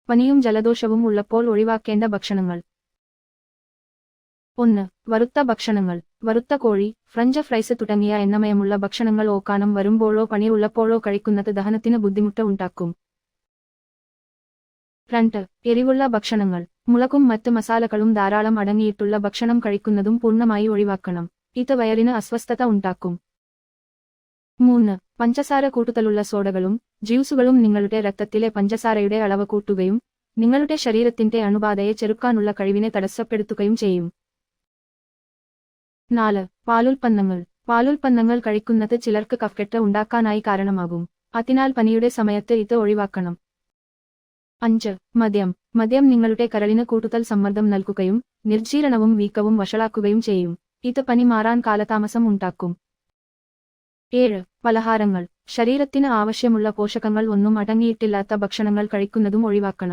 പനിയും ജലദോഷവും ഉള്ളപ്പോൾ ഒഴിവാക്കേണ്ട ഭക്ഷണങ്ങൾ. 1. വറുത്ത ഭക്ഷണങ്ങൾ. വറുത്ത കോഴി, ഫ്രഞ്ച് ഫ്രൈസ് തുടങ്ങിയ എണ്ണമയമുള്ള ഭക്ഷണങ്ങൾ ഓക്കാനം വരുമ്പോഴോ പനി ഉള്ളപ്പോഴോ കഴിക്കുന്നത് ദഹനത്തിന് ബുദ്ധിമുട്ട് ഉണ്ടാക്കും. 2. എരിവുള്ള ഭക്ഷണങ്ങൾ. മുളകും മറ്റ് മസാലകളും ധാരാളം അടങ്ങിയിട്ടുള്ള ഭക്ഷണം കഴിക്കുന്നതും പൂർണ്ണമായി ഒഴിവാക്കണം. ഇത് വയറിന് അസ്വസ്ഥത ഉണ്ടാക്കും. 3. പഞ്ചസാര കൂടുതലുള്ള സോഡകളും ജ്യൂസുകളും നിങ്ങളുടെ രക്തത്തിലെ പഞ്ചസാരയുടെ അളവ് കൂട്ടുകയും നിങ്ങളുടെ ശരീരത്തിന്റെ അണുബാധയെ ചെറുക്കാനുള്ള കഴിവിനെ തടസ്സപ്പെടുത്തുകയും ചെയ്യും. 4. പാലുൽപ്പന്നങ്ങൾ. പാലുൽപ്പന്നങ്ങൾ കഴിക്കുന്നത് ചിലർക്ക് കഫക്കെട്ട് ഉണ്ടാക്കാനായി കാരണമാകും. അതിനാൽ പനിയുടെ സമയത്ത് ഇത് ഒഴിവാക്കണം. 5. മദ്യം. മദ്യം നിങ്ങളുടെ കരളിന് കൂടുതൽ സമ്മർദ്ദം നൽകുകയും നിർജ്ജീരണവും വീക്കവും വഷളാക്കുകയും ചെയ്യും. ഇത് പനി മാറാൻ കാലതാമസം ഉണ്ടാക്കും. 7. പലഹാരങ്ങൾ. ശരീരത്തിന് ആവശ്യമുള്ള പോഷകങ്ങൾ ഒന്നും അടങ്ങിയിട്ടില്ലാത്ത ഭക്ഷണങ്ങൾ കഴിക്കുന്നതും ഒഴിവാക്കണം.